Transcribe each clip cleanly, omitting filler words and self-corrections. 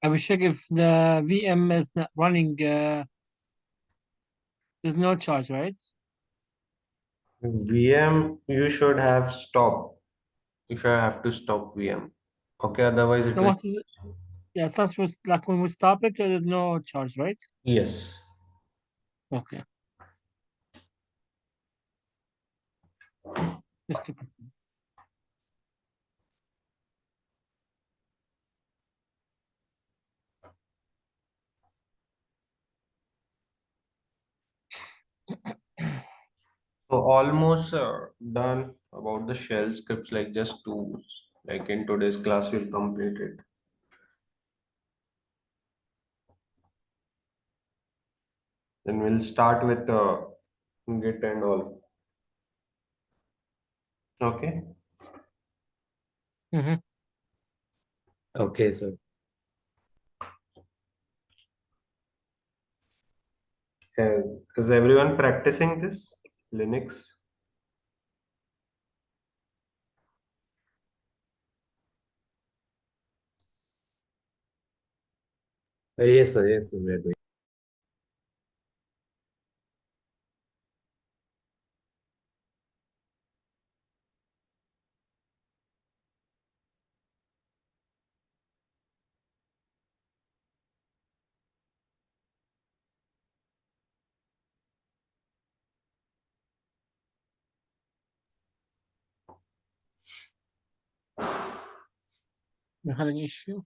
Abhishek, if the VM is not running, there's no charge, right? VM, you should have stop. You should have to stop VM. Okay, otherwise it No, will. once yeah, sounds like when we stop it, there's no charge, right? Yes. Okay. Just to confirm. So almost done about the shell scripts, like just two. Like in today's class, we'll complete it. Then we'll start with Git and all. Okay. Mhm. Okay, sir. Is everyone practicing this Linux? Yes, sir. Yes, sir. We are doing. You're having issue?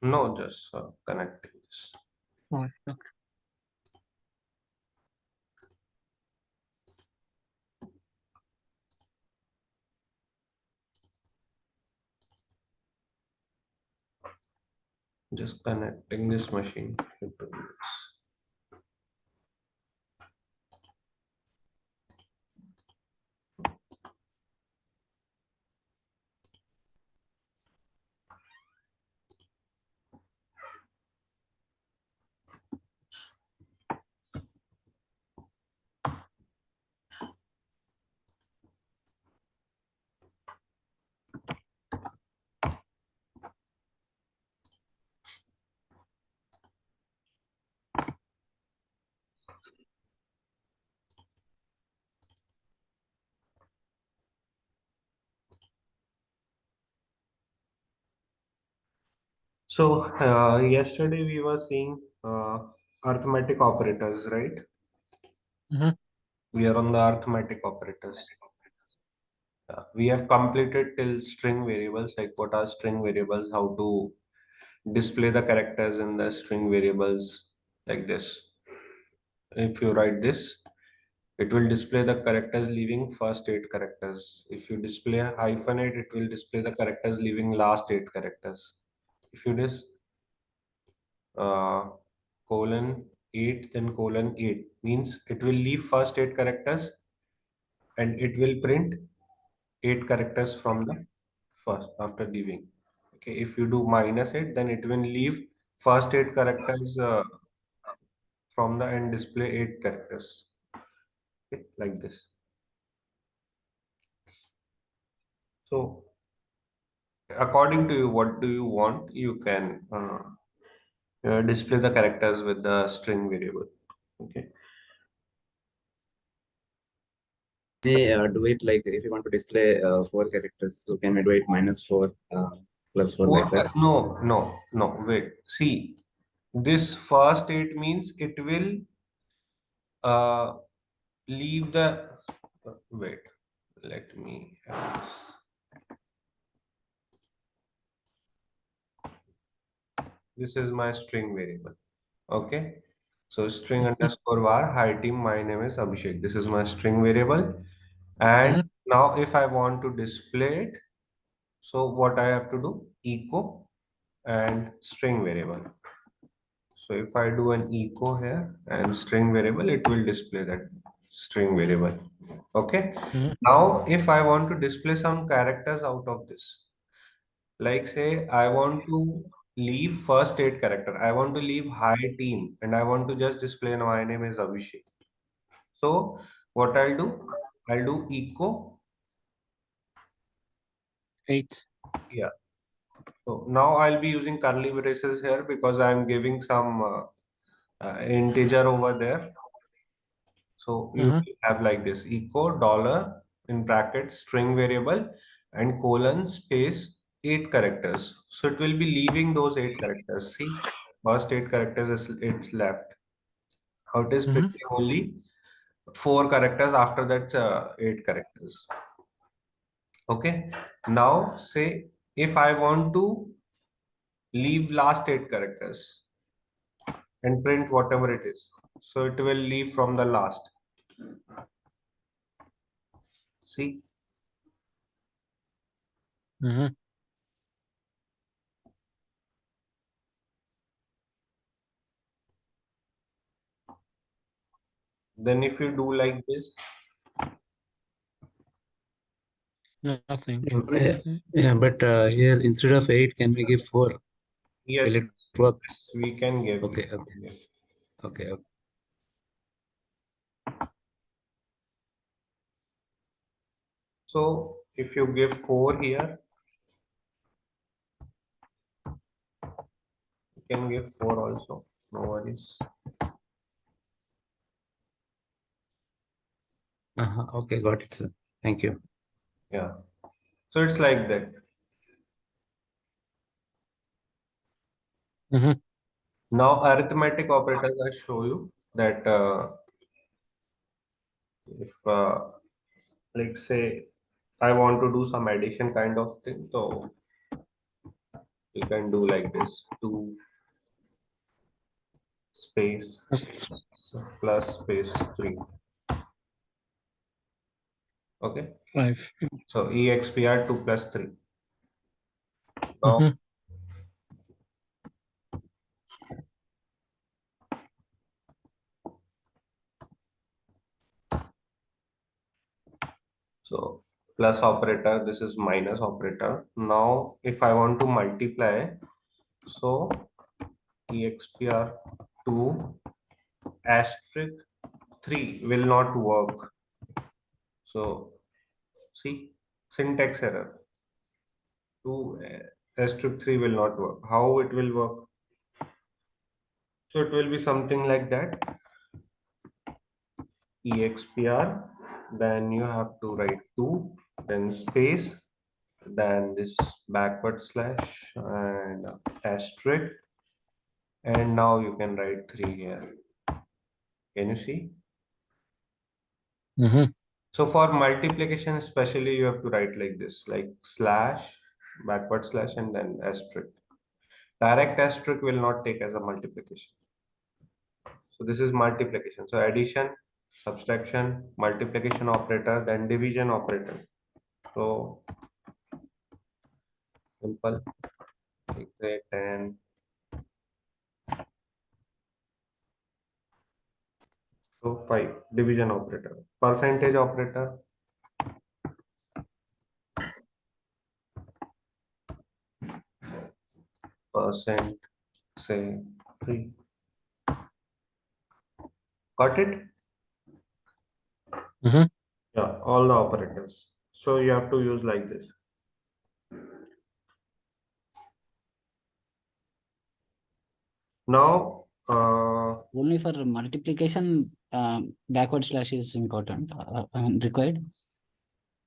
No, just connecting this. Oh, okay. Just connecting this machine into this. So yesterday we were seeing arithmetic operators, right? Mhm. We are on the arithmetic operators. We have completed till string variables, like what are string variables, how to display the characters in the string variables, like this. If you write this, it will display the characters leaving first eight characters. If you display a hyphenate, it will display the characters leaving last eight characters. If you dis uh, colon 8, then colon 8 means it will leave first eight characters and it will print eight characters from the first after leaving. Okay, if you do minus 8, then it will leave first eight characters from the and display eight characters. Okay, like this. So according to you, what do you want? You can display the characters with the string variable. Okay. May do it like if you want to display four characters, so can we do it -4 +4 like that? No, no, no. Wait. See, this first eight means it will uh, leave the. Wait. Let me have this. This is my string variable. Okay. So string underscore var, hi team, my name is Abhishek. This is my string variable. And Mhm. now if I want to display it, so what I have to do? Echo and string variable. So if I do an echo here and string variable, it will display that string variable. Okay. Mhm. Now if I want to display some characters out of this, like say I want to leave first eight character, I want to leave hi team and I want to just display my name is Abhishek. So what I'll do echo, 8. yeah, So now I'll be using curly braces here because I'm giving some integer over there. So you will have like this echo dollar in brackets string variable and colon space 8 characters. So it will be leaving those 8 characters. See, first 8 characters is it's left. How it is printing only 4 characters after that 8 characters. Okay. Now say if I want to leave last 8 characters and print whatever it is. So it will leave from the last. See. Then if you do like this, Nothing. Yeah, but here instead of 8, can we give 4? yes, Will it work? yes, we can give. Okay, okay. So if you give 4 here, you can give 4 also. No worries. Okay, got it, sir. Thank you. Yeah. So it's like that. Now arithmetic operators I show you that if like say I want to do some addition kind of thing, so you can do like this 2 space plus space 3. Okay. 5. So EXPR 2 plus 3. Now so plus operator, this is minus operator. Now if I want to multiply, so EXPR 2 asterisk 3 will not work. So see, syntax error. 2 asterisk 3 will not work. How it will work? So it will be something like that. EXPR, then you have to write 2, then space, then this backward slash and asterisk, and now you can write 3 here. Can you see? So for multiplication especially, you have to write like this, like slash, backward slash, and then asterisk. Direct asterisk will not take as a multiplication. So this is multiplication. So addition, subtraction, multiplication operator, then division operator. So simple, like say 10. So 5, division operator. Percentage operator. Percent, say 3. Got it? Yeah, all the operators. So you have to use like this. Now, Only for multiplication, backward slash is important, required.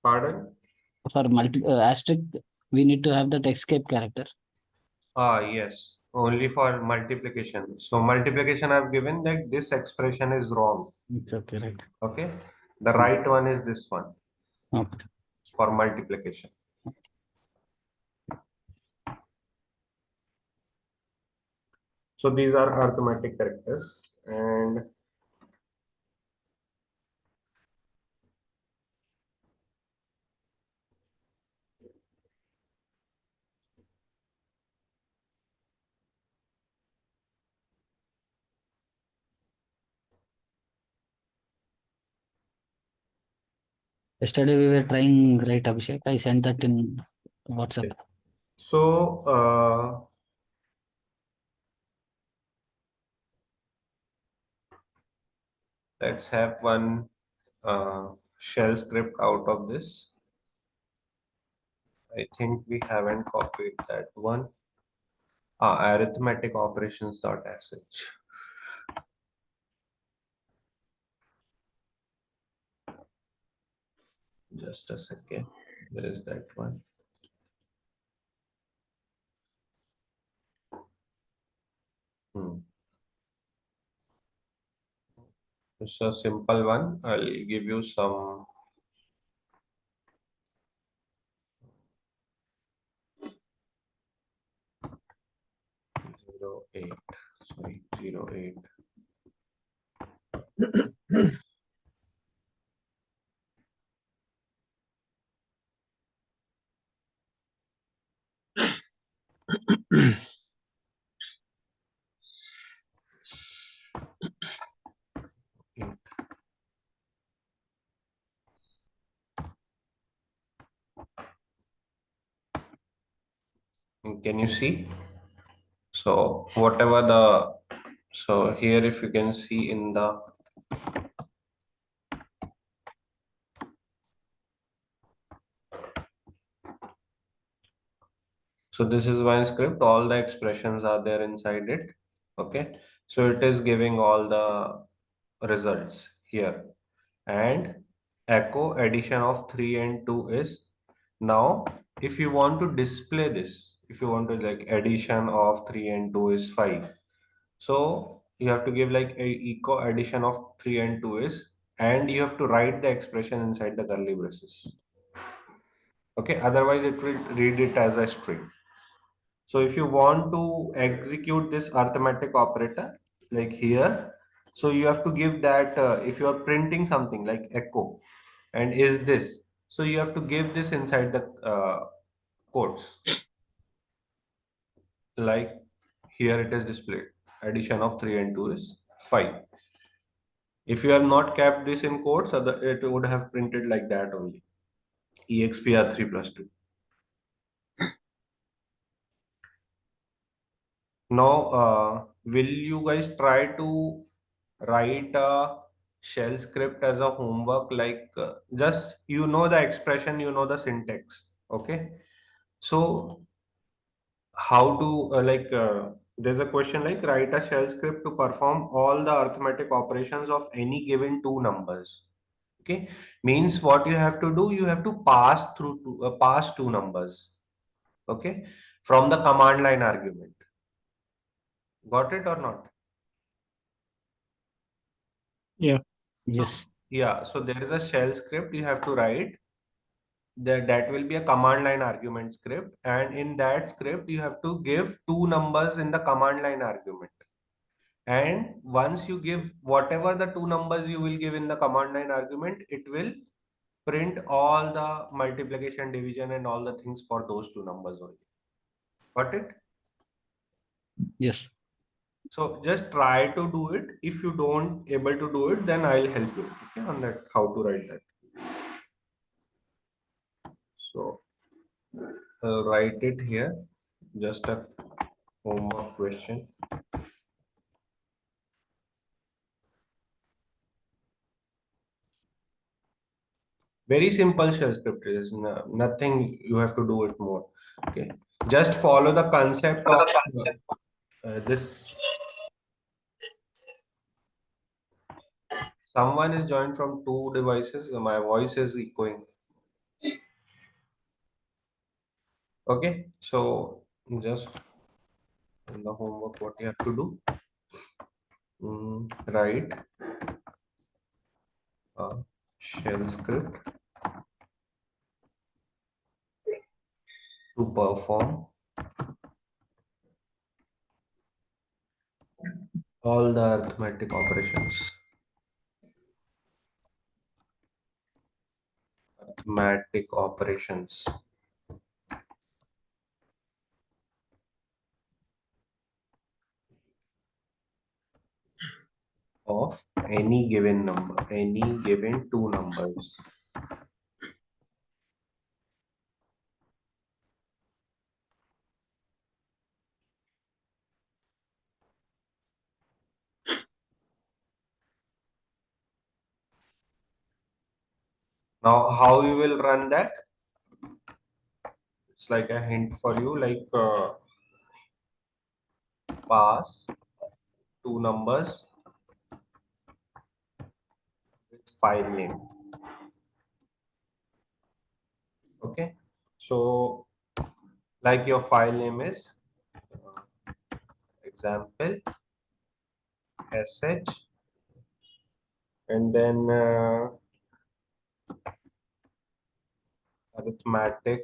pardon? For asterisk, we need to have that escape character. Yes, only for multiplication. So multiplication I've given that this expression is wrong. It's okay, right? Okay. The right one is this one Okay. for multiplication. So these are arithmetic characters and Yesterday we were trying, right, Abhishek? I sent that in WhatsApp. so let's have one shell script out of this. I think we haven't copied that one. Arithmetic operations dot sh. Just a second. There is that one. It's a simple one. I'll give you some. Zero eight. Sorry, 08. Can you see? So whatever so here if you can see in the so this is one script, all the expressions are there inside it. Okay, so it is giving all the results here, and echo addition of 3 and 2 is now if you want to display this, if you want to like addition of 3 and 2 is 5, so you have to give like a echo addition of 3 and 2 is, and you have to write the expression inside the curly braces. Okay, otherwise it will read it as a string. So if you want to execute this arithmetic operator like here, so you have to give that if you are printing something like echo and is this, so you have to give this inside the quotes, like here it is displayed addition of 3 and 2 is 5. If you have not kept this in quotes, it would have printed like that only, expr3 plus 2. Now, will you guys try to write a shell script as a homework? Like, just you know the expression, you know the syntax. Okay. So, how to there's a question like write a shell script to perform all the arithmetic operations of any given two numbers. Okay. Means what you have to do, you have to pass two numbers. Okay. From the command line argument. Got it or not? Yeah. Yes. Yeah, so there is a shell script you have to write. That will be a command line argument script, and in that script you have to give two numbers in the command line argument. And once you give whatever the two numbers you will give in the command line argument, it will print all the multiplication, division, and all the things for those two numbers only. Got it? Yes. So just try to do it. If you don't able to do it, then I'll help you, okay, on that, how to write that. So write it here, just a homework question. Very simple shell script is nothing you have to do it more. Okay, just follow the concept of this. Someone is joined from two devices. My voice is echoing. Okay, so just in the homework, what you have to do, write a shell script to perform all the arithmetic operations. Arithmetic operations of any given number, any given two numbers. Now, how you will run that? it's like a hint for you, like pass two numbers with file name. Okay, so like your file name is example sh, and then arithmetic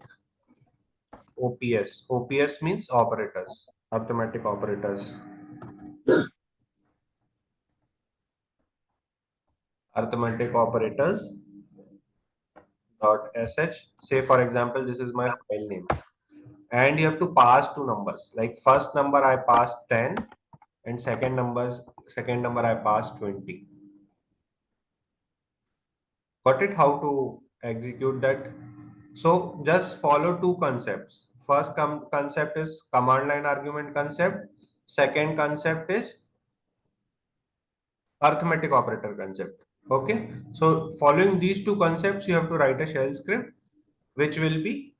OPS. OPS means operators, arithmetic operators. Arithmetic operators dot sh. Say for example, this is my file name, and you have to pass two numbers. Like first number I passed 10, and second number I passed 20. Got it? How to execute that? So just follow two concepts. First concept is command line argument concept. Second concept is arithmetic operator concept. Okay. So following these two concepts, you have to write a shell script which will be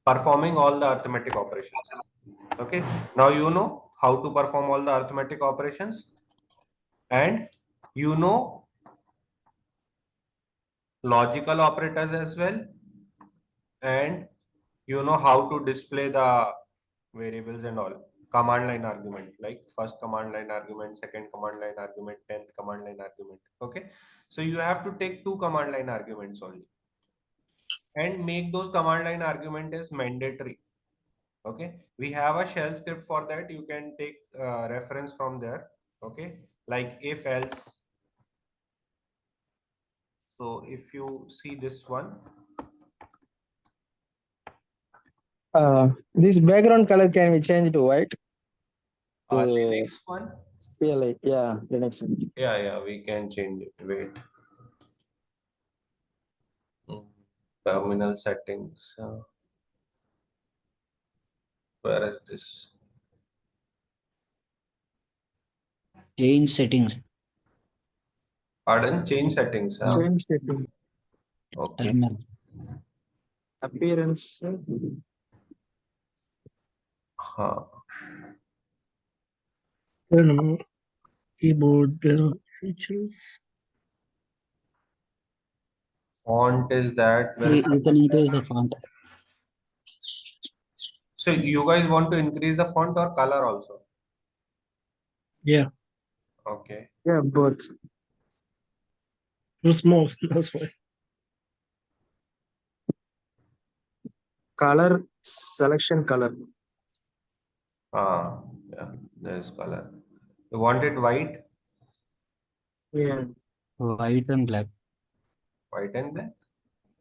performing all the arithmetic operations. Okay. Now you know how to perform all the arithmetic operations, and you know logical operators as well, and you know how to display the variables and all. Command line argument, like first command line argument, second command line argument, 10th command line argument. Okay, so you have to take two command line arguments only and make those command line argument as mandatory. Okay, we have a shell script for that. You can take reference from there. Okay, like if else. So if you see this one, This background color can be changed to white. next one. CLI, yeah, the next one. Yeah, we can change it. Wait. Terminal settings. Where is this? Change settings. Pardon? Change settings. Change setting, Okay. Timer. appearance. Huh. Keyboard features. Font is that. You can increase the font. So you guys want to increase the font or color also? Yeah, Okay. Yeah, both. too small. That's why. Color, selection color. Yeah, there's color. You want it white? Yeah. White and black. White and black?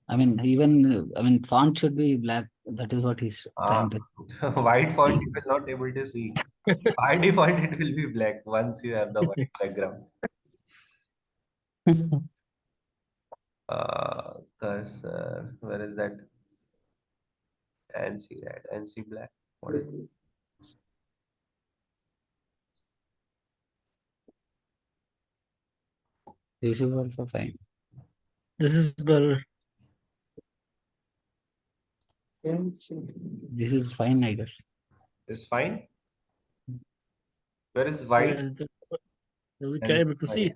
I mean, even font should be black. That is what he's trying to. White font you will not able to see. By default, it will be black once you have the white background. Cursor, where is that? ANSI red, ANSI black. What is it? This is also fine. This is better. This is fine, I guess. Is fine? Where is white? Yeah, we and can able to white? see.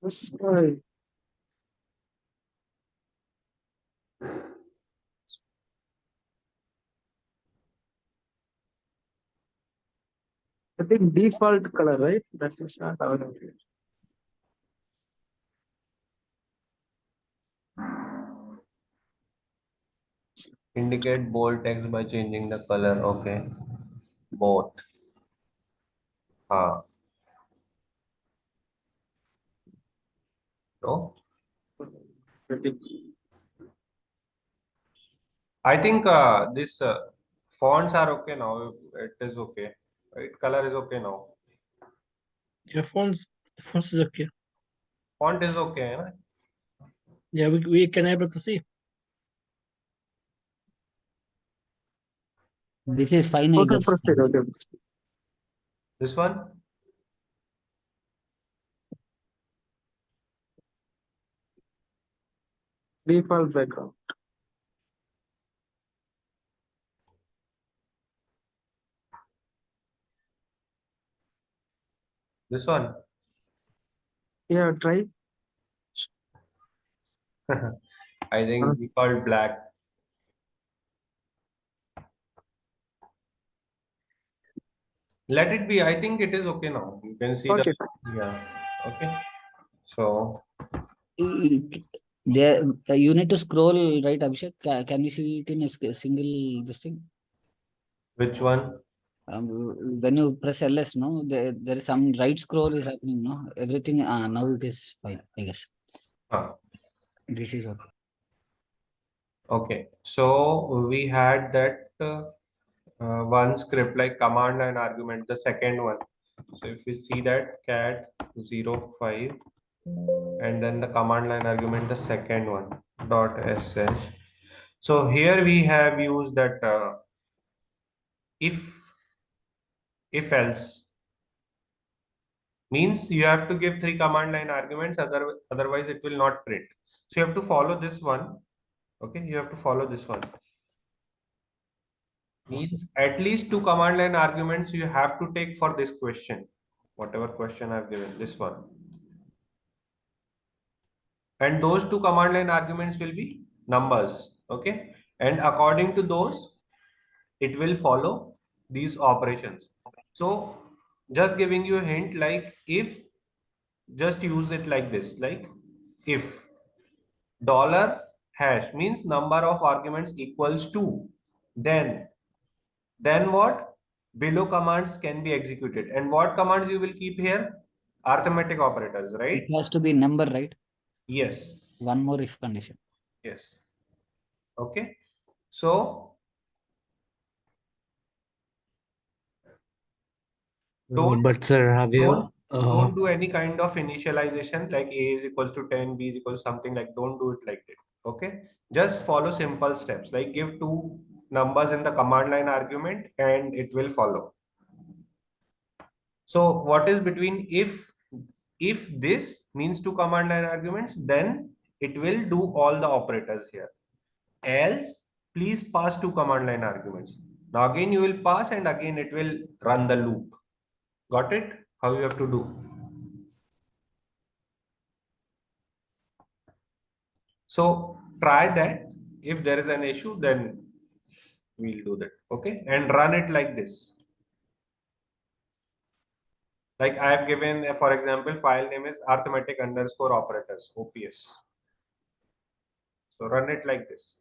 Sorry. I think default color, right? That is not available. Indicate bold text by changing the color. Okay. Both. No? I think this fonts are okay now. It is okay. Right? Color is okay now. Yeah, fonts is okay. Font is okay. Right? Yeah, we can able to see. This is fine, I Okay, guess. proceed. Okay. This one? Default background. This one. Yeah, try. I think default black. Let it be. I think it is okay now. You can see Okay. the, yeah. Okay. So There, you need to scroll, right, Abhishek? Can you see it in a single this thing? which one? When you press LS, no, there is some right scroll is happening, no? Everything, now it is fine, I guess. This is okay. Okay. So we had that one script like command line argument, the second one. So if we see that cat 05 and then the command line argument, the second one dot sh. So here we have used that if else means you have to give 3 command line arguments, otherwise it will not print. So you have to follow this one. Okay, you have to follow this one. Means at least 2 command line arguments you have to take for this question, whatever question I've given, this one. And those 2 command line arguments will be numbers. Okay, and according to those, it will follow these operations. So just giving you a hint, like if, just use it like this, like if dollar hash means number of arguments equals 2, then what? Below commands can be executed. And what commands you will keep here? Arithmetic operators, right? It has to be number, right? Yes. One more if condition. Yes. Okay. So But sir, have you don't do any kind of initialization like a is equals to 10, b is equals to something, like don't do it like that. Okay. Just follow simple steps, like give 2 numbers in the command line argument and it will follow. So what is between if this means 2 command line arguments, then it will do all the operators here. Else, please pass 2 command line arguments. Now again you will pass and again it will run the loop. Got it? How you have to do? So try that. If there is an issue, then we'll do that. Okay, and run it like this. Like I have given, for example, file name is arithmetic underscore operators, OPS. So run it like this.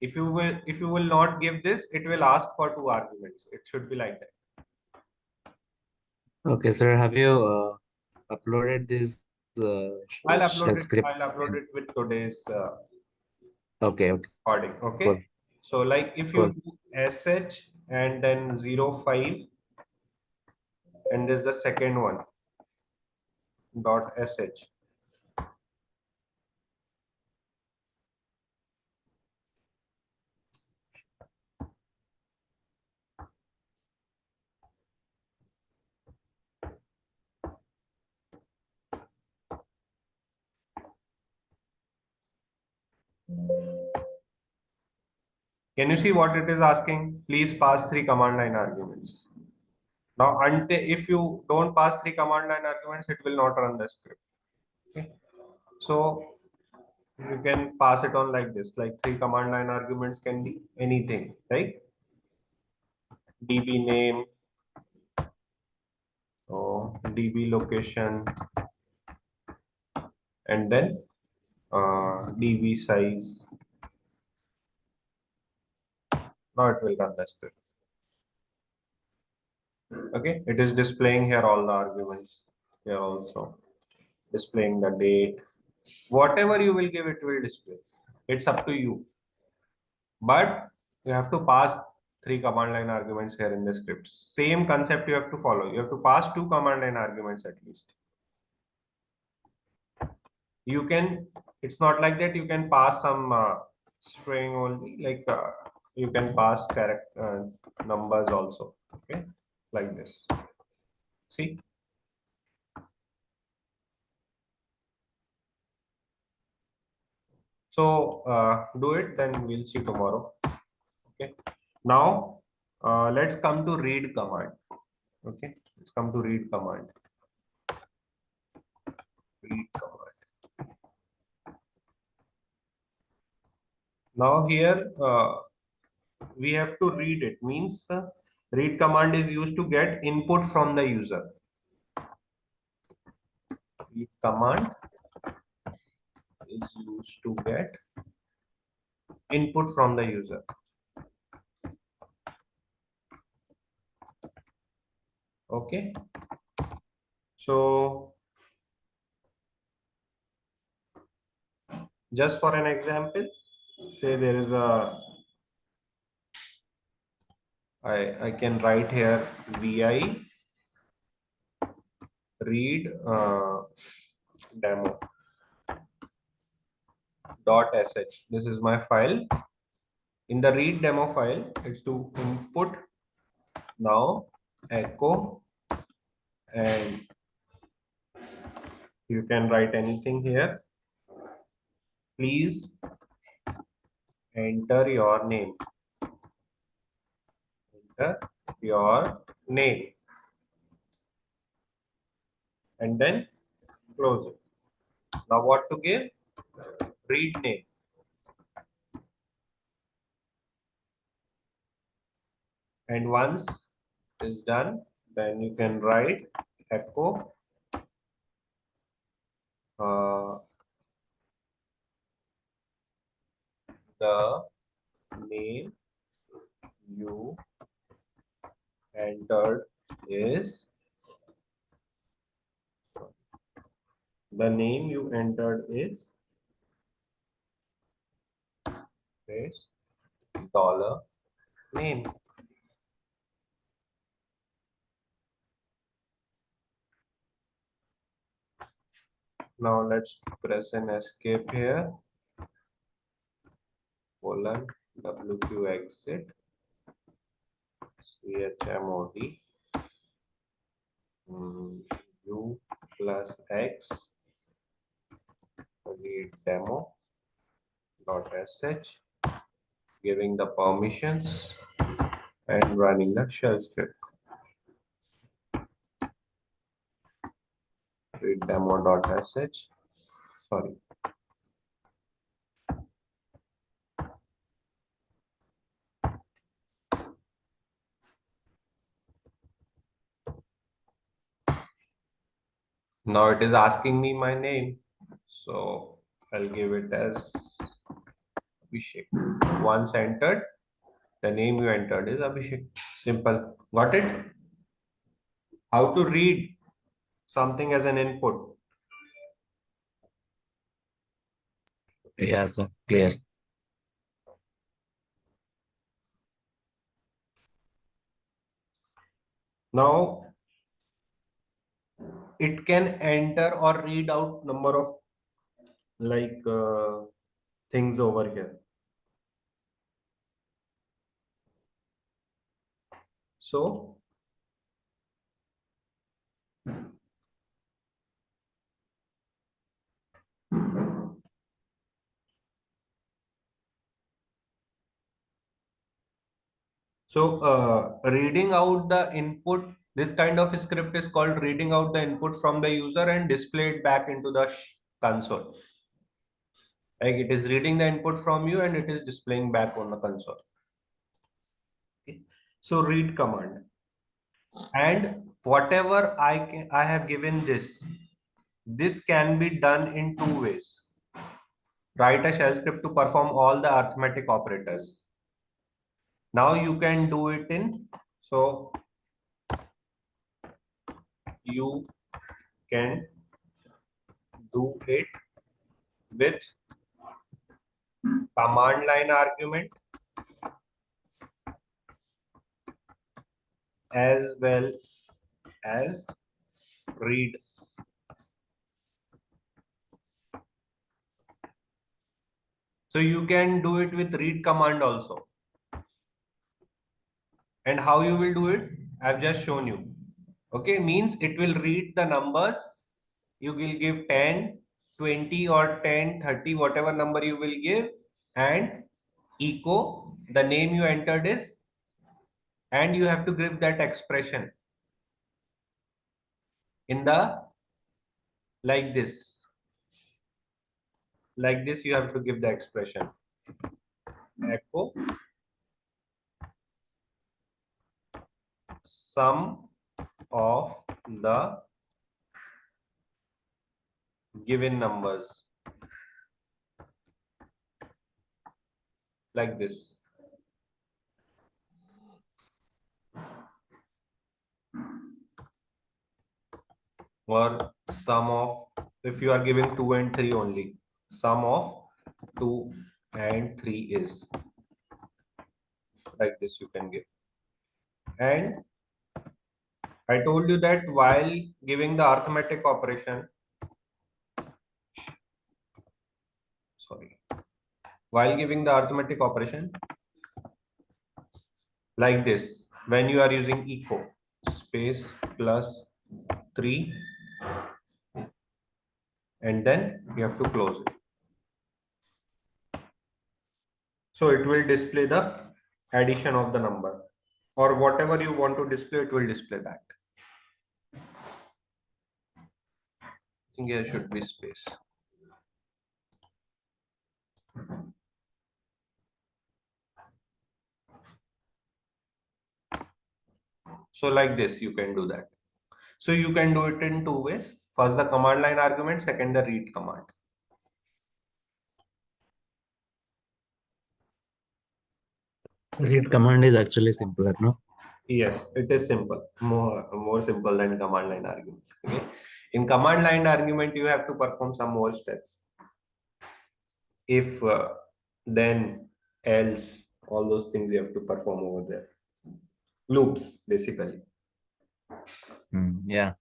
If you will not give this, it will ask for 2 arguments. It should be like that. okay, sir? Have you uploaded this I'll shell upload scripts? it with today's Okay. recording. Okay. Cool. So like if you do sh and then 05 and this is the second one dot sh. Can you see what it is asking? Please pass 3 command line arguments. Now, until if you don't pass 3 command line arguments, it will not run the script. Okay. So you can pass it on like this, like 3 command line arguments can be anything, right? DB name, or DB location, and then DB size. Now it will run the script. Okay, it is displaying here all the arguments here also, displaying the date. Whatever you will give, it will display. It's up to you. But you have to pass 3 command line arguments here in the script. Same concept you have to follow. You have to pass 2 command line arguments at least. You can, it's not like that you can pass some string only, like you can pass character numbers also. Okay, like this. See? So do it, then we'll see tomorrow. Okay. Now let's come to read command. Okay. Let's come to read command. Read command. Now here we have to read it. Means read command is used to get input from the user. Read command is used to get input from the user. Okay. So just for an example, say there is a I can write here vi read demo .sh. This is my file. In the read demo file, it's to input now echo, and you can write anything here. Please enter your name. Enter your name. And then close it. Now what to give? Read name. And once is done, then you can write echo the name you entered is space dollar name. Now let's press an escape here. Colon WQ exit chmod u plus x read demo .sh, giving the permissions and running the shell script. Read demo.sh. Sorry. Now it is asking me my name, so I'll give it as Abhishek. Once entered, the name you entered is Abhishek. Simple. Got it? How to read something as an input? Yeah, sir. Clear. Now it can enter or read out number of things over here. So reading out the input, this kind of script is called reading out the input from the user and display it back into the console. Like it is reading the input from you and it is displaying back on the console. Okay. So read command, and whatever I have given this can be done in two ways. Write a shell script to perform all the arithmetic operators. Now you can do it in, so you can do it with command line argument as well as read. So you can do it with read command also. And how you will do it? I've just shown you. Okay, means it will read the numbers. You will give 10, 20 or 10, 30, whatever number you will give, and echo, the name you entered is, and you have to give that expression in the, like this. Like this, you have to give the expression. Echo sum of the given numbers. Like this. Or sum of, if you are giving 2 and 3 only, sum of 2 and 3 is, like this you can give. And I told you that while giving the arithmetic operation, while giving the arithmetic operation, like this, when you are using echo, space plus 3, and then you have to close it. So it will display the addition of the number, or whatever you want to display, it will display that. I think here should be space. So like this, you can do that. So you can do it in 2 ways. First, the command line argument, second, the read command. Read command is actually simpler, no? Yes, it is simple, more simple than command line argument. Okay. In command line argument, you have to perform some more steps. If, then, else, all those things you have to perform over there. Loops, basically. Yeah.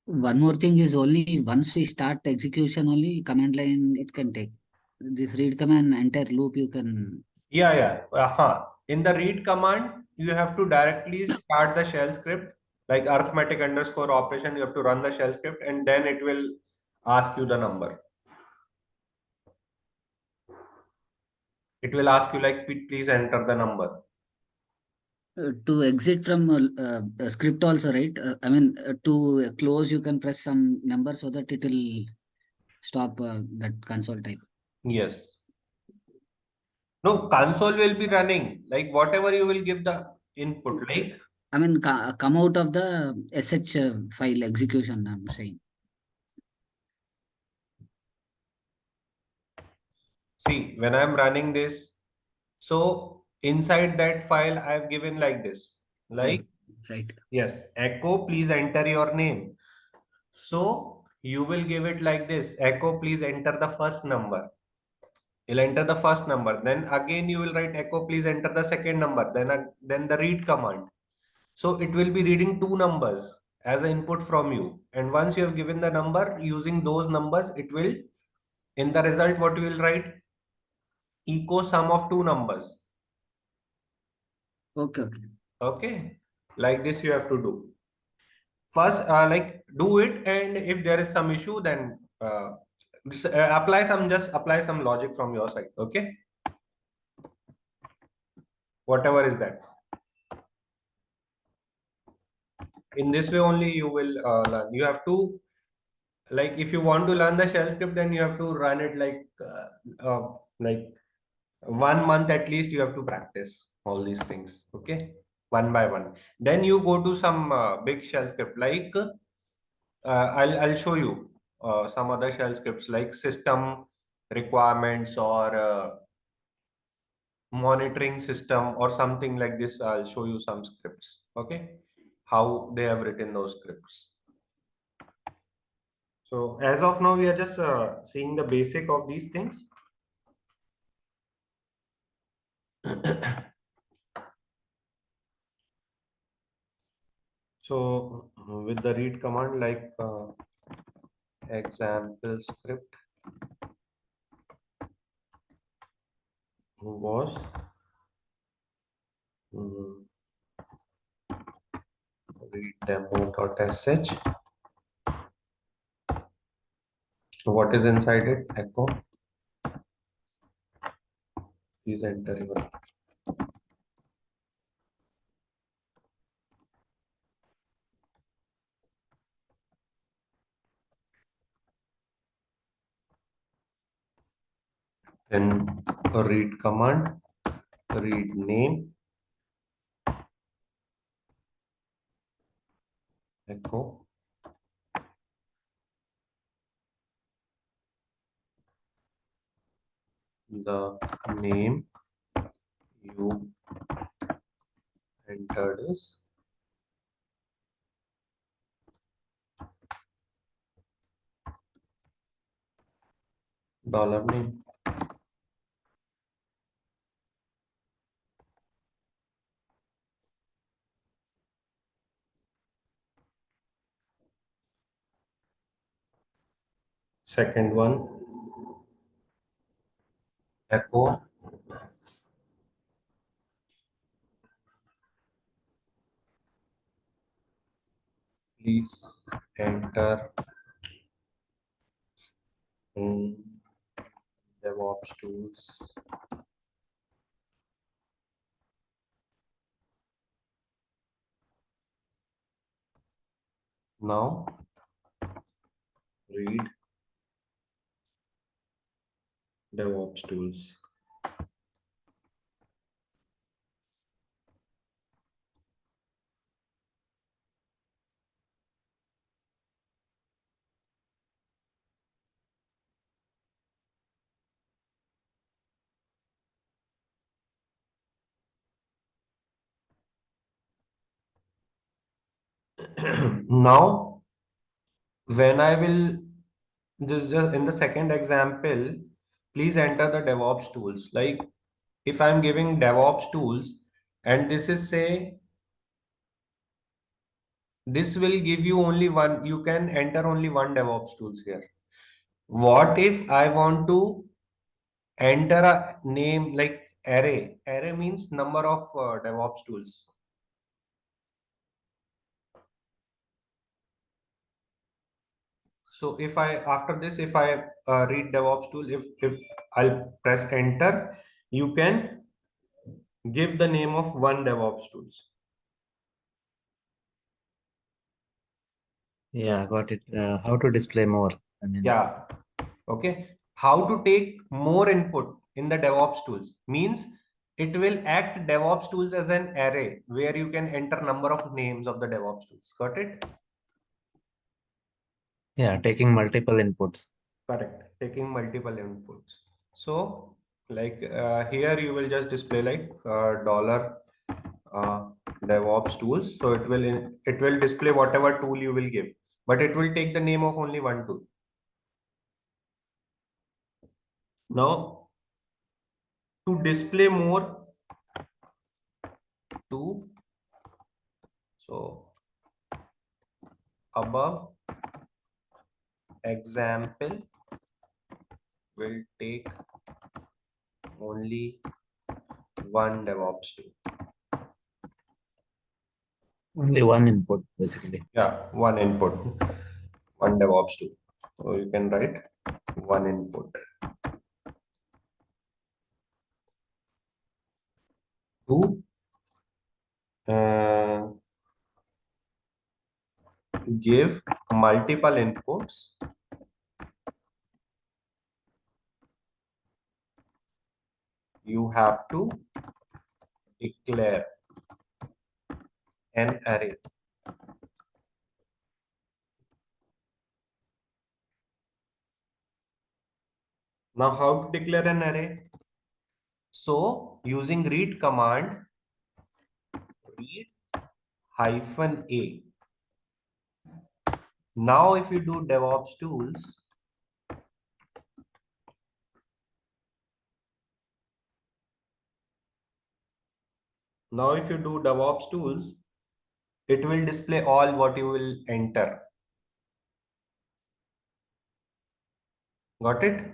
One more thing is only once we start execution only command line it can take. This read command entire loop you can. Yeah. In the read command, you have to directly start the shell script, like arithmetic underscore operation. You have to run the shell script, and then it will ask you the number. It will ask you like, please enter the number. To exit from a script also, right? I mean, to close, you can press some number so that it will stop that console type. Yes. No, console will be running, like whatever you will give the input, like. I mean, come out of the sh file execution, I'm saying. See, when I'm running this, so inside that file, I've given like this, like, Right. yes, echo, please enter your name. So you will give it like this, echo, please enter the first number. You'll enter the first number. Then again, you will write echo, please enter the second number. Then the read command. So it will be reading 2 numbers as an input from you. And once you have given the number, using those numbers, it will, in the result, what you will write? Echo sum of 2 numbers. Okay. Okay. Like this you have to do. First, like do it, and if there is some issue, then apply some logic from your side. Okay. Whatever is that. In this way only you will learn. You have to, like, if you want to learn the shell script, then you have to run it like 1 month at least. You have to practice all these things. Okay, one by one. Then you go to some big shell script, like I'll show you some other shell scripts like system requirements, or monitoring system, or something like this. I'll show you some scripts. Okay, how they have written those scripts. So as of now, we are just seeing the basic of these things. So with the read command, like example script was read demo.sh. What is inside it? Echo. Please enter your then a read command, read name, echo. The name you entered is $name. Second one, echo. Please enter in DevOps tools. Now read DevOps tools. Now, when I will just in the second example, please enter the DevOps tools. Like if I'm giving DevOps tools and this is say, this will give you only one, you can enter only one DevOps tools here. What if I want to enter a name like array? Array means number of DevOps tools. So if I, after this, if I read DevOps tool, if I'll press enter, you can give the name of one DevOps tools. Yeah, got it. How to display more? I mean, Yeah. Okay. How to take more input in the DevOps tools means it will act DevOps tools as an array where you can enter number of names of the DevOps tools. Got it? yeah, taking multiple inputs. Correct. Taking multiple inputs. So like here you will just display like dollar DevOps tools. So it will display whatever tool you will give, but it will take the name of only one tool. Now to display more to, so above example will take only one DevOps tool. Only one input, basically. Yeah, one input, one DevOps tool. So you can write one input. To give multiple inputs, you have to declare an array. Now, how to declare an array? So, using read command, read -a. Now, if you do DevOps tools, it will display all what you will enter. Got it?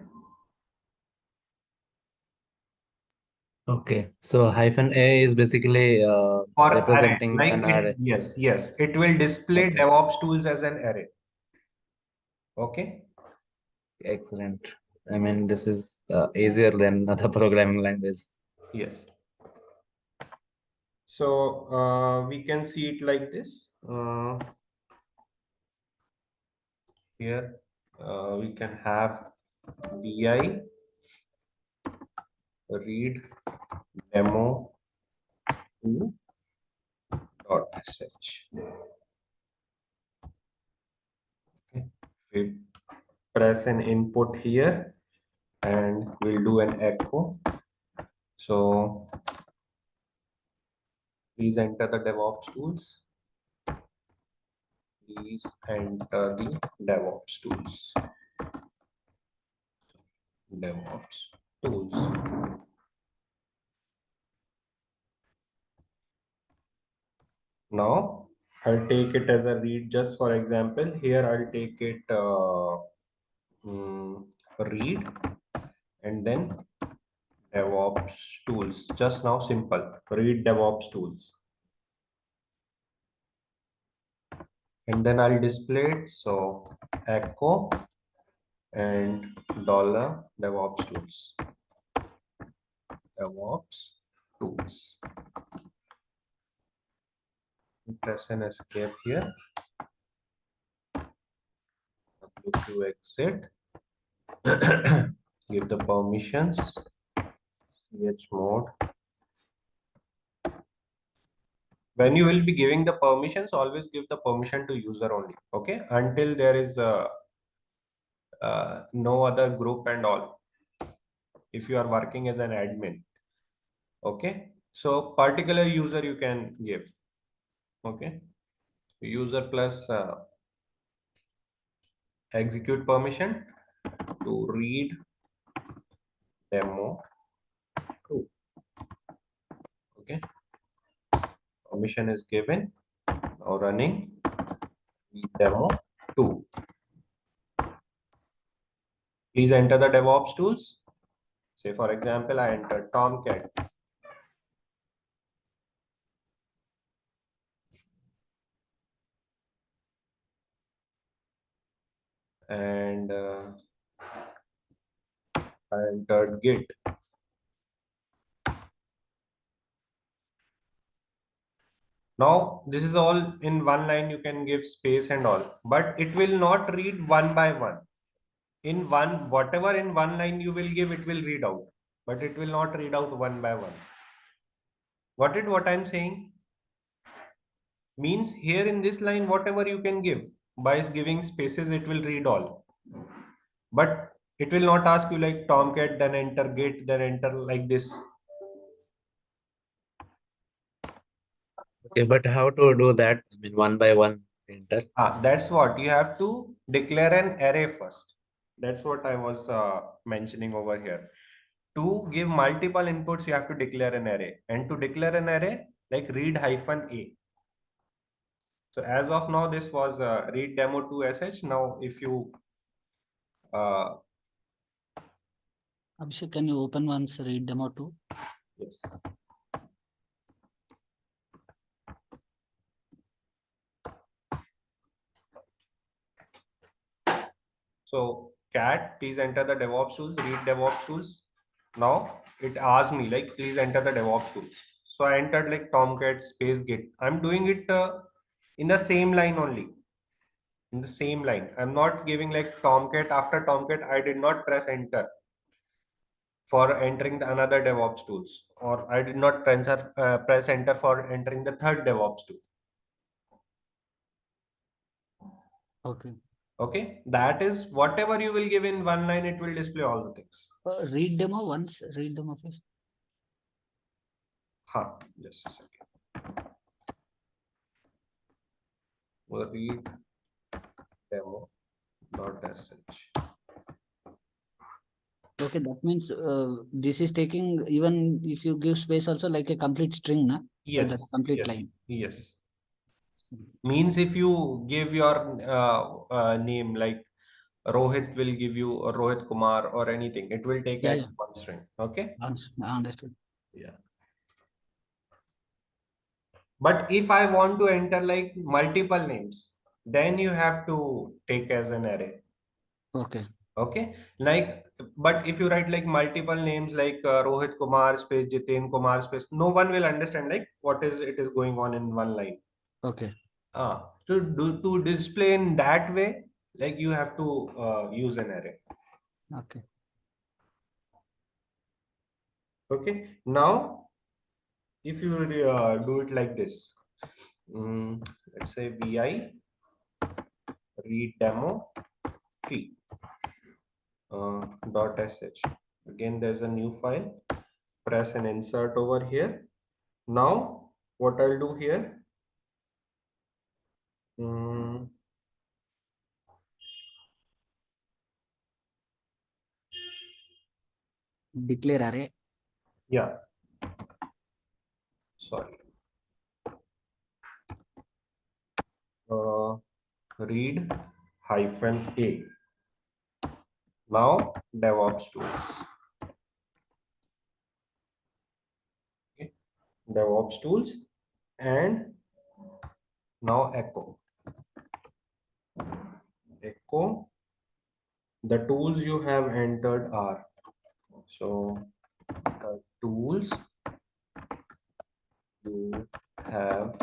Okay, so hyphen A is basically For array, representing like an it, array. yes, it will display Okay. DevOps tools as an array. Okay. Excellent. I mean, this is easier than other programming language. Yes. So we can see it like this. Here we can have vi read demo 2.sh. Okay. We press an input here and we'll do an echo. So please enter the DevOps tools. Please enter the DevOps tools. DevOps tools. Now I'll take it as a read just for example. Here I'll take it read and then DevOps tools. Just now simple read DevOps tools. And then I'll display it. So echo and dollar DevOps tools. DevOps tools. Press an escape here. To exit. Give the permissions. Chmod. When you will be giving the permissions, always give the permission to user only. Okay, until there is no other group and all. If you are working as an admin. Okay, so particular user you can give. Okay, user plus execute permission to read demo 2. Okay, permission is given. Now running read demo 2. Please enter the DevOps tools. Say for example, I enter Tomcat. And I entered Git. Now this is all in one line. You can give space and all, but it will not read one by one. In one, whatever in one line you will give, it will read out, but it will not read out one by one. Got it? What I'm saying means here in this line, whatever you can give by giving spaces, it will read all, but it will not ask you like Tomcat, then enter Git, then enter like this. Okay, but how to do that? I mean, one by one enter. That's what you have to declare an array first. That's what I was mentioning over here. To give multiple inputs, you have to declare an array, and to declare an array, like read -a. So as of now, this was read demo 2sh. Now, if you Abhishek, can you open once read demo 2? yes. So cat, please enter the DevOps tools, read DevOps tools. Now it asks me like, please enter the DevOps tools. So I entered like Tomcat space Git. I'm doing it in the same line only. In the same line. I'm not giving like Tomcat. After Tomcat, I did not press enter for entering the another DevOps tools, or I did not press enter for entering the third DevOps tool. Okay. Okay, that is whatever you will give in one line, it will display all the things. Read demo once, read demo please. Just a second. Read demo.sh. Okay, that means this is taking, even if you give space also, like a complete string, na? Yes. That complete Yes. line. Yes. Means if you give your name like Rohit will give you Rohit Kumar or anything, it will take like one string. Okay. Understood. Yeah. But if I want to enter like multiple names, then you have to take as an array. Okay. Okay. Like, but if you write like multiple names like Rohit Kumar space Jiten Kumar space, no one will understand like what is it is going on in one line. Okay. To display in that way, like you have to use an array. Okay. Okay. Now, if you do it like this, let's say vi read demo t dot sh. Again, there's a new file. Press and insert over here. Now, what I'll do here? Declare array. Yeah. Sorry. Read hyphen a. Now, DevOps tools. Okay. DevOps tools, and now echo. Echo. The tools you have entered are, so the tools you have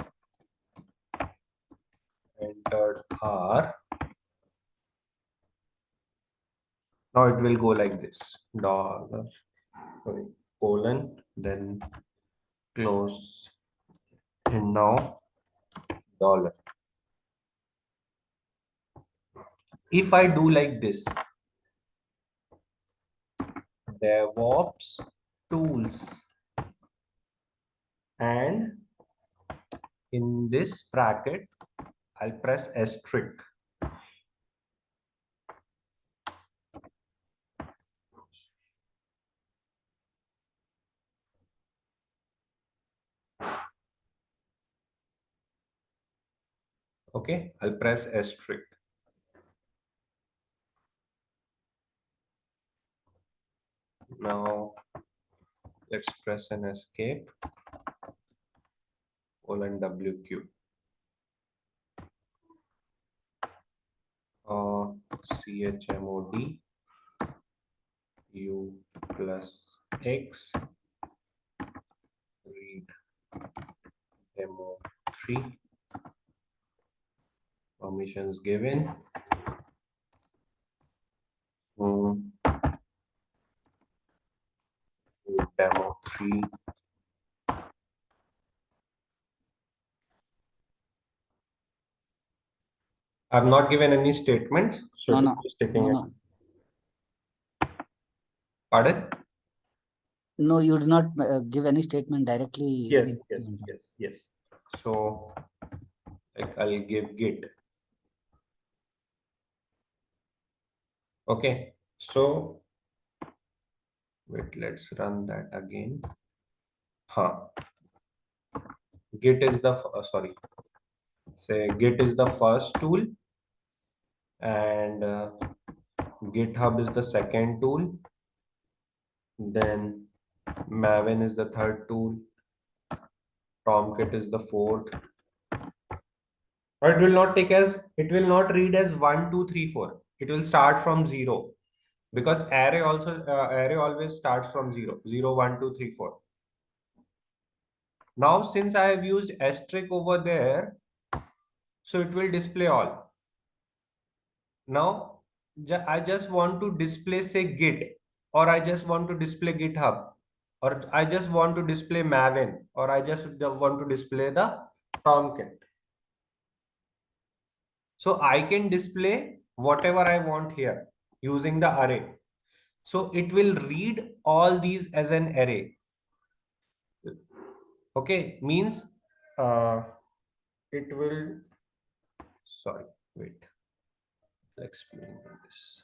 entered are, now it will go like this, dollar, sorry, colon, then close, and now dollar. If I do like this, DevOps tools, and in this bracket, I'll press asterisk. Okay, I'll press asterisk. Now let's press an escape, colon WQ. CHMOD U plus X read demo 3, permissions given. Demo 3. I've not given any statements, so No, no, just taking no, it. no. Pardon? No, you did not give any statement directly. Yes. So, like I'll give git. Okay. So, wait, let's run that again. Git is the sorry. Say git is the first tool, and GitHub is the second tool. Then Maven is the third tool. Tomcat is the fourth. Or it will not read as 1, 2, 3, 4. It will start from 0, because array always starts from 0, 0, 1, 2, 3, 4. Now, since I have used asterisk over there, so it will display all. Now, I just want to display, say, Git, or I just want to display GitHub, or I just want to display Maven, or I just want to display the Tomcat. So I can display whatever I want here using the array. So it will read all these as an array. Okay, means it will, sorry, wait, I'll explain this.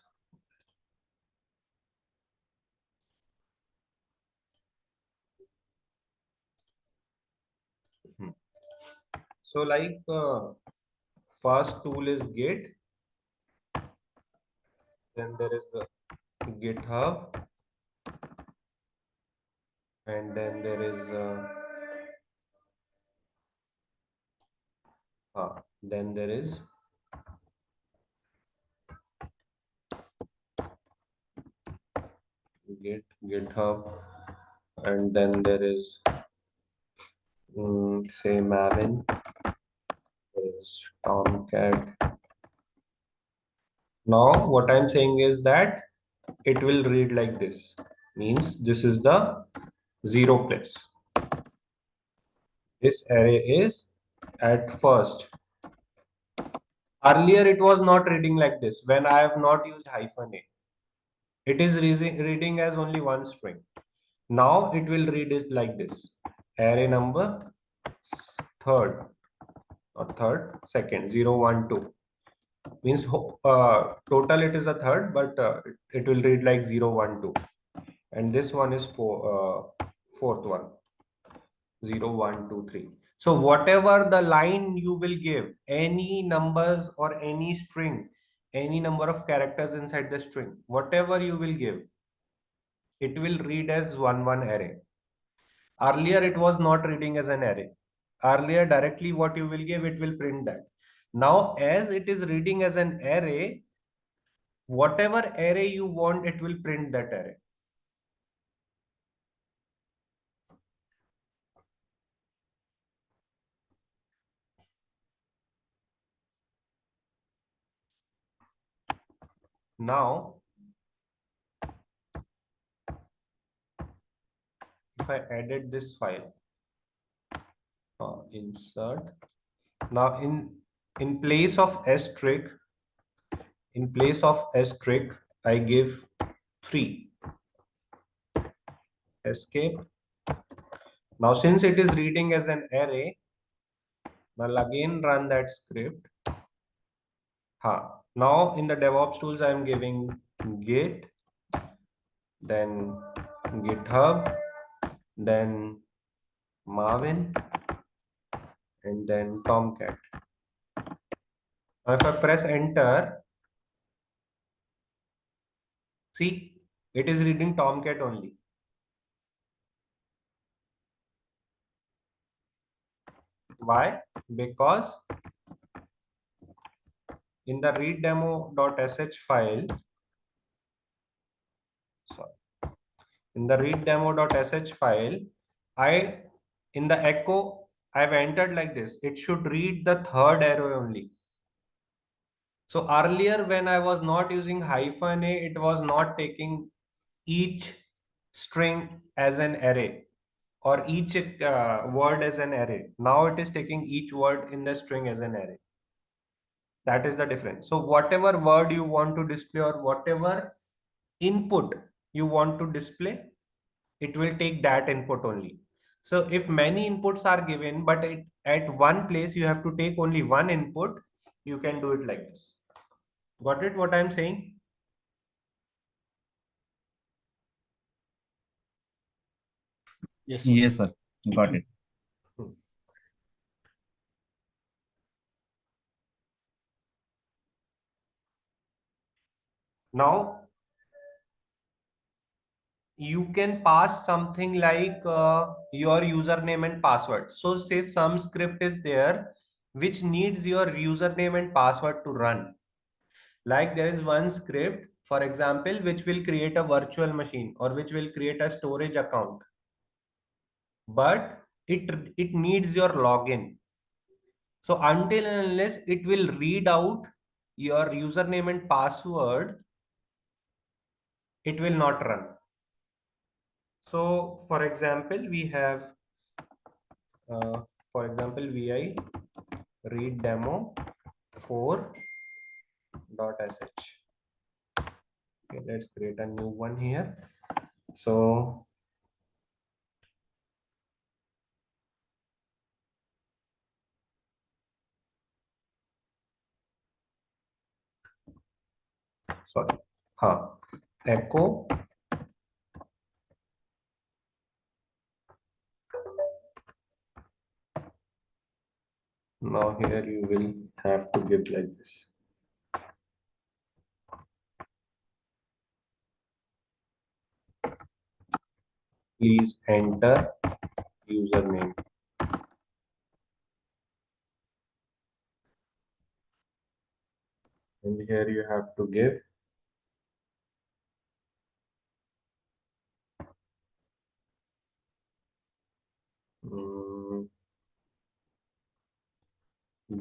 So like first tool is Git, then there is the GitHub, and then there is then there is GitHub, and then there is say Maven, there is Tomcat. Now what I'm saying is that it will read like this, means this is the 0 place. This array is at first. Earlier it was not reading like this when I have not used hyphen a. It is reading as only one string. Now it will read it like this: array number third, second, 0, 1, 2. Means total it is a third, but it will read like 0, 1, 2. And this one is fourth one, 0, 1, 2, 3. So whatever the line you will give, any numbers or any string, any number of characters inside the string, whatever you will give, it will read as one array. Earlier it was not reading as an array. Earlier directly what you will give, it will print that. Now as it is reading as an array, whatever array you want, it will print that array. Now if I added this file, insert. Now in place of asterisk, I give 3. Escape. Now since it is reading as an array, I'll again run that script. Now in the DevOps tools, I am giving Git, then GitHub, then Maven, and then Tomcat. Now if I press enter, see, it is reading Tomcat only. Why? Because in the readdemo.sh file, in the readdemo.sh file, in the echo, I've entered like this. It should read the third arrow only. So earlier when I was not using hyphen a, it was not taking each string as an array or each word as an array. Now it is taking each word in the string as an array. That is the difference. So whatever word you want to display or whatever input you want to display, it will take that input only. So if many inputs are given, but at one place you have to take only one input, you can do it like this. Got it what I'm saying? Yes, sir. Yes, sir. Got it. Now you can pass something like your username and password. So say some script is there which needs your username and password to run. Like there is one script, for example, which will create a virtual machine or which will create a storage account. But it needs your login. So until and unless it will read out your username and password, it will not run. So for example, we have, vi read demo 4.sh. Okay, let's create a new one here. So sorry, echo now here you will have to give like this. Please enter username. And here you have to give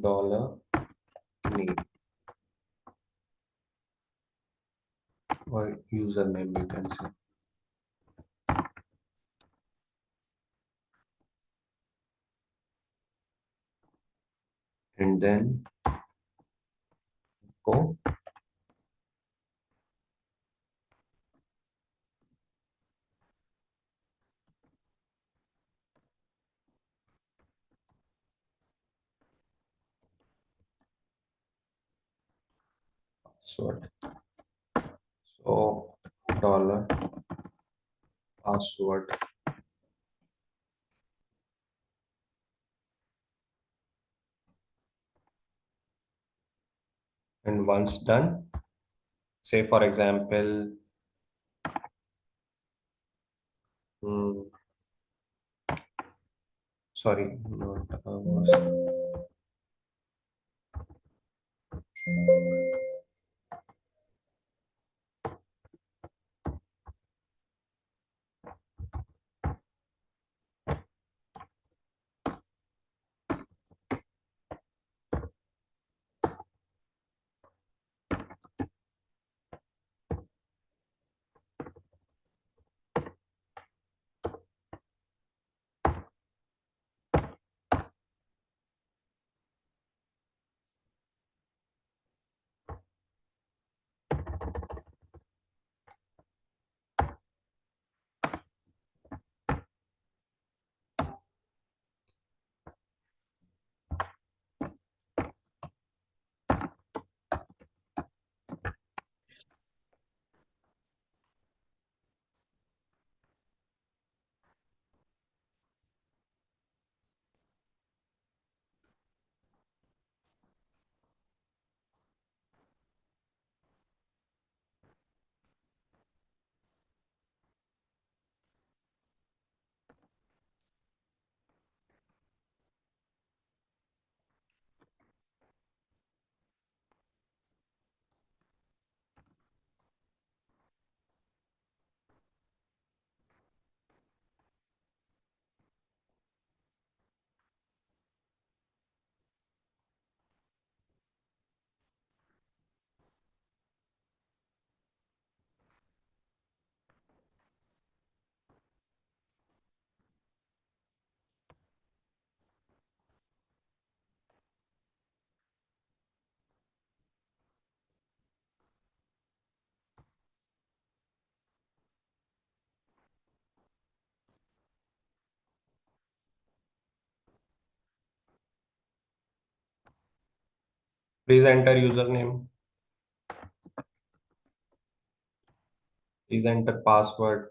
dollar name or username, you can say. And then go. Password. So dollar password. And once done, say for example, sorry, not please enter username. Please enter password.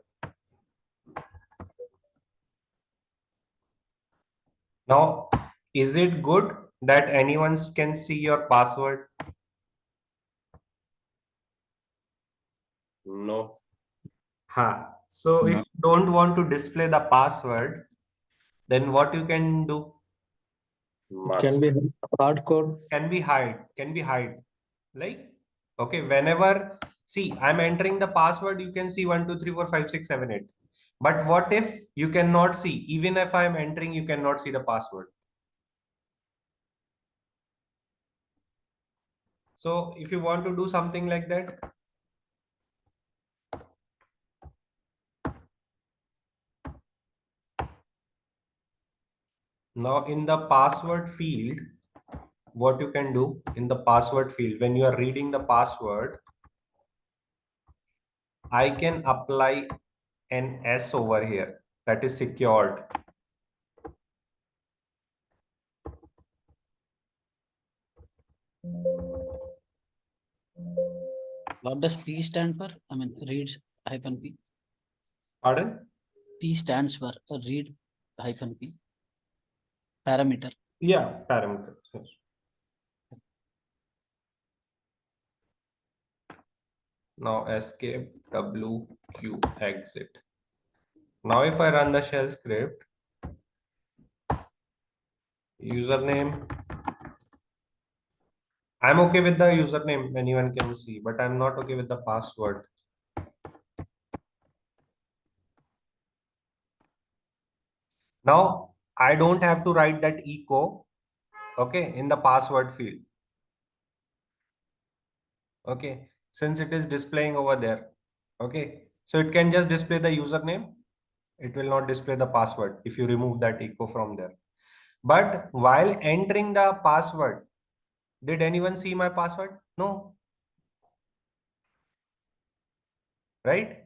Now, is it good that anyone can see your password? No. Ha. So if No. you don't want to display the password, then what you can do? Can be hardcode. Can be hide. Like, okay, whenever, see, I'm entering the password, you can see 1, 2, 3, 4, 5, 6, 7, 8. But what if you cannot see? Even if I'm entering, you cannot see the password. So if you want to do something like that, now in the password field, what you can do in the password field, when you are reading the password, I can apply an S over here, that is secured. What does P stand for? I mean, reads hyphen P. Pardon? P stands for read hyphen P. Parameter. Yeah, parameter. Yes. Now escape WQ exit. Now if I run the shell script, username, I'm okay with the username, anyone can see, but I'm not okay with the password. Now I don't have to write that echo, okay, in the password field. Okay, since it is displaying over there. Okay, so it can just display the username. It will not display the password if you remove that echo from there. But while entering the password, did anyone see my password? No. Right?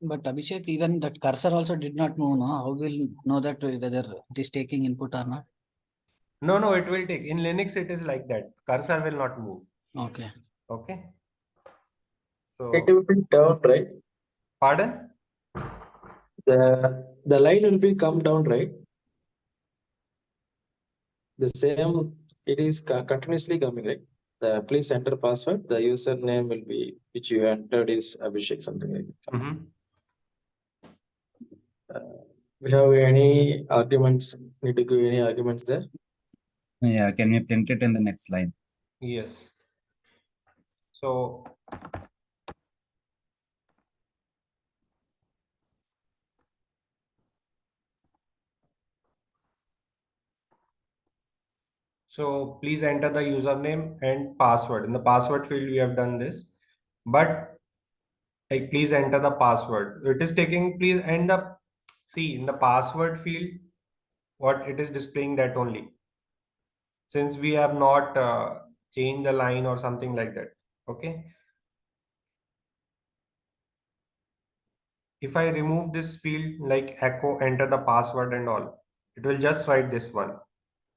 But Abhishek, even that cursor also did not move, no? How will know that whether it is taking input or not? No, it will take. In Linux, it is like that. Cursor will not move. Okay. Okay. It So, will be down, right? pardon? The line will be come down, right? The same, it is continuously coming, right? The please enter password. The username will be which you entered is Abhishek, something like that. Mm-hmm. We have any arguments? Need to give any arguments there? Yeah, can we print it in the next line? Yes. So, please enter the username and password. In the password field, we have done this, but like please enter the password. It is taking, please end up, see in the password field, what it is displaying that only. Since we have not changed the line or something like that. Okay. If I remove this field like echo, enter the password and all, it will just write this one.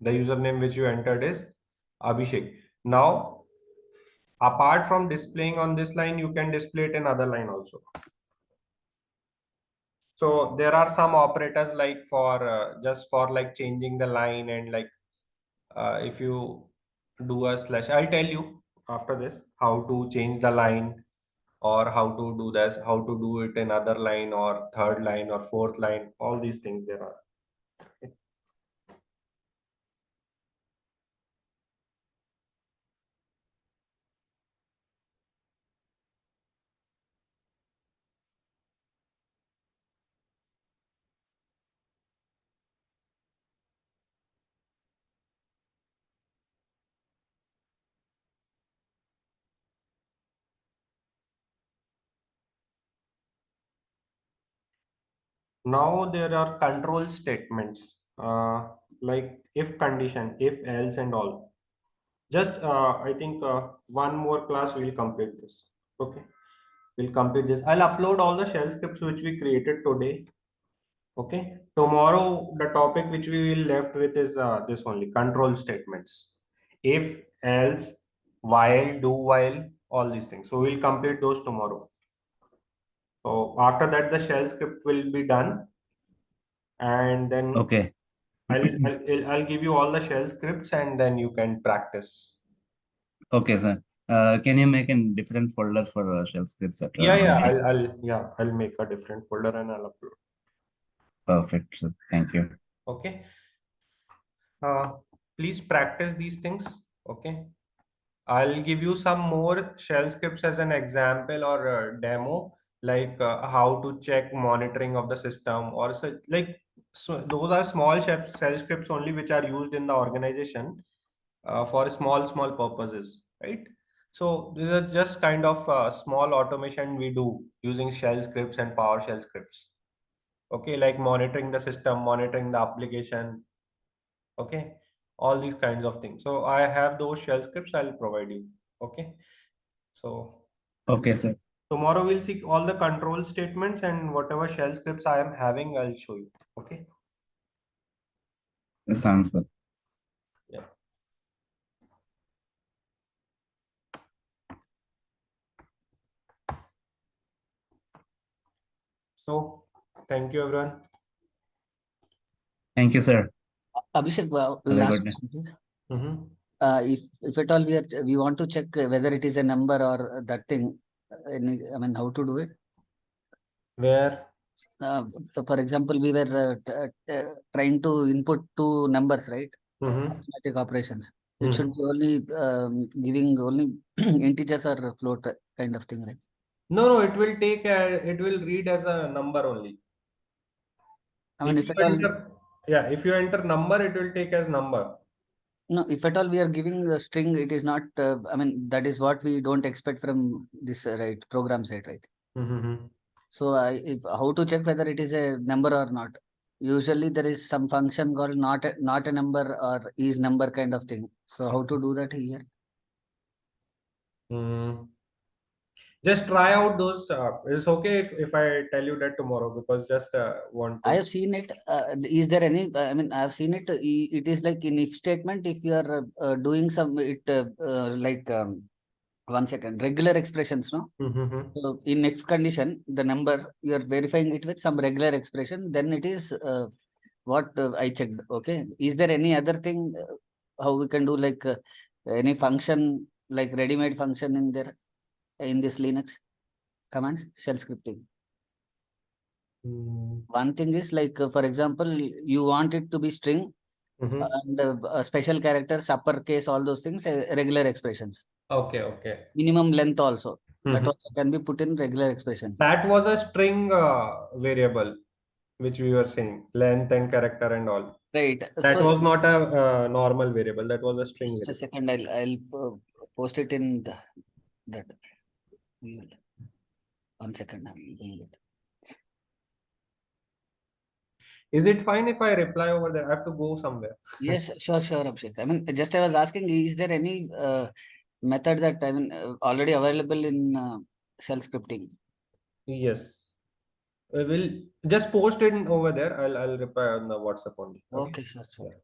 The username which you entered is Abhishek. Now, apart from displaying on this line, you can display it in other line also. So there are some operators like for just for like changing the line and like if you do a slash, I'll tell you after this how to change the line or how to do this, how to do it in other line or third line or fourth line, all these things there are. Now there are control statements like if condition, if else and all. Just I think one more class we'll complete this. Okay, we'll complete this. I'll upload all the shell scripts which we created today. Okay, tomorrow the topic which we will left with is this only, control statements. If, else, while, do while, all these things. So we'll complete those tomorrow. So after that the shell script will be done, and then Okay. I'll give you all the shell scripts and then you can practice. Okay, sir. Can you make a different folder for shell scripts, etc.? I'll make a different folder and I'll upload. Perfect, sir. Thank you. Okay. Please practice these things. Okay. I'll give you some more shell scripts as an example or a demo, like how to check monitoring of the system or so those are small shell scripts only which are used in the organization for small purposes, right? So these are just kind of small automation we do using shell scripts and PowerShell scripts. Okay, like monitoring the system, monitoring the application. Okay, all these kinds of things. So I have those shell scripts. I'll provide you. Okay, so Okay, sir. tomorrow we'll see all the control statements and whatever shell scripts I am having, I'll show you. Okay. Sounds good. Yeah. So thank you, everyone. Thank you, sir. Abhishek, Have a last good day. question, please. Mm-hmm. If at all we want to check whether it is a number or that thing, I mean, how to do it? Where? So for example, we were trying to input two numbers, right? Mm-hmm. Arithmetic operations. It Mhm. should be only giving only integers or float kind of thing, right? No, it will take it will read as a number only. I mean, If if you at all, enter, yeah, if you enter number, it will take as number. no, if at all we are giving a string, it is not. I mean, that is what we don't expect from this right program side, right? Mm-hmm. So if how to check whether it is a number or not? Usually there is some function called not a number or is number kind of thing. So how to do that here? Just try out those. It's okay if I tell you that tomorrow because just want I to. have seen it. Is there any? I mean, I have seen it. It is like in if statement. If you are doing some it like 1 second regular expressions, no. Mm-hmm. So in if condition, the number you are verifying it with some regular expression. Then it is what I checked. Okay. Is there any other thing how we can do like any function like ready-made function in there in this Linux commands shell scripting? One thing is like, for example, you want it to be string Mm-hmm. and special characters, uppercase, all those things, regular expressions. Okay. Minimum length also. That Mhm. also can be put in regular expressions. That was a string variable, which we were saying, length and character and all. Right. That So was not a normal variable. That was a string just a variable. second, I'll post it in that. 1 second, I'm doing it. Is it fine if I reply over there? I have to go somewhere. Yes, sure, Abhishek. I mean, just I was asking, is there any method that I mean already available in shell scripting? Yes. We will just post it over there. I'll reply on the WhatsApp only. Okay, sure. Yeah.